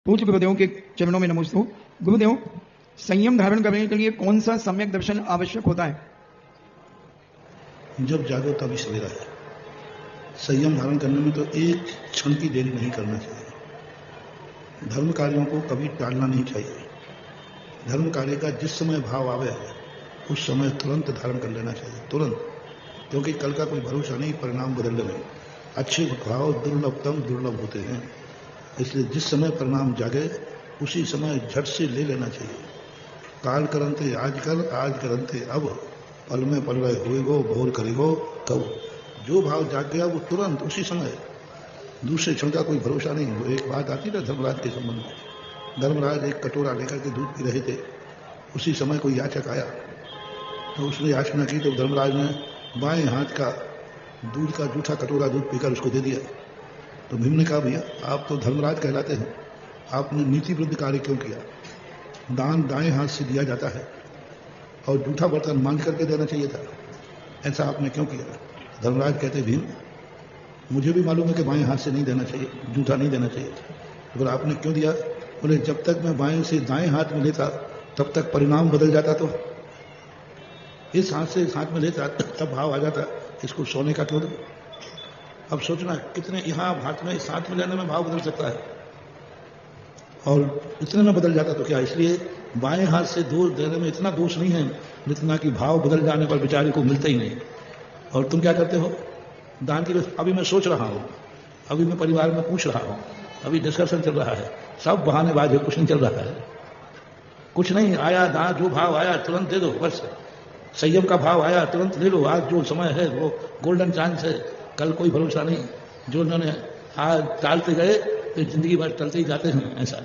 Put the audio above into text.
पूज्य गुरुदेव के चरणों में नमोस्तु। गुरुदेव, संयम धारण करने के लिए कौन सा सम्यक दर्शन आवश्यक होता है? जब जागो तभी सवेरा है। संयम धारण करने में तो एक क्षण की देरी नहीं करना चाहिए। धर्म कार्यों को कभी टालना नहीं चाहिए। धर्म कार्य का जिस समय भाव आवे उस समय तुरंत धारण कर लेना चाहिए, तुरंत, क्योंकि कल का कोई भरोसा नहीं, परिणाम बदलने में। अच्छे भाव दुर्लभतम दुर्लभ होते हैं, इसलिए जिस समय परिणाम जागे उसी समय झट से ले लेना चाहिए। काल करंते आज कर, आज करंते अब, पल में पल रहे हुए गो, भोर करेगो तब। जो भाव जाग गया वो तुरंत उसी समय, दूसरे क्षण का कोई भरोसा नहीं। वो एक बात आती ना धर्मराज के संबंध में। धर्मराज एक कटोरा लेकर के दूध पी रहे थे, उसी समय कोई याचक आया तो उसने याचना की, तो धर्मराज ने बाएं हाथ का दूध का जूठा कटोरा दूध पीकर उसको दे दिया। तो भीम ने कहा, भैया आप तो धर्मराज कहलाते हैं, आपने नीति विरुद्ध कार्य क्यों किया? दान दाएं हाथ से दिया जाता है और जूठा बर्तन मांग करके देना चाहिए था, ऐसा आपने क्यों किया? धर्मराज कहते, भीम मुझे भी मालूम है कि बाएं हाथ से नहीं देना चाहिए, जूठा नहीं देना चाहिए, तो आपने क्यों दिया? बोले, जब तक मैं बाएं से दाएं हाथ में लेता तब तक परिणाम बदल जाता, तो इस हाथ से इस हाथ में लेता तब भाव आ जाता, इसको सोने का क्यों दो? अब सोचना कितने यहाँ हाथ में, इस हाथ में लेने में भाव बदल सकता है और इतने में बदल जाता तो क्या? इसलिए बाएं हाथ से दूर देने में इतना दोष नहीं है जितना कि भाव बदल जाने पर बेचारे को मिलता ही नहीं। और तुम क्या करते हो दान की? अभी मैं सोच रहा हूँ, अभी मैं परिवार में पूछ रहा हूँ, अभी डिस्कशन चल रहा है, सब बहानेबाज है, कुछ नहीं चल रहा है, कुछ नहीं आया। दान जो भाव आया तुरंत दे दो, बस। संयम का भाव आया तुरंत ले लो। आज जो समय है वो गोल्डन चांस है, कल कोई भरोसा नहीं। जो उन्होंने आज टालते गए तो जिंदगी भर टलते ही जाते हैं, ऐसा।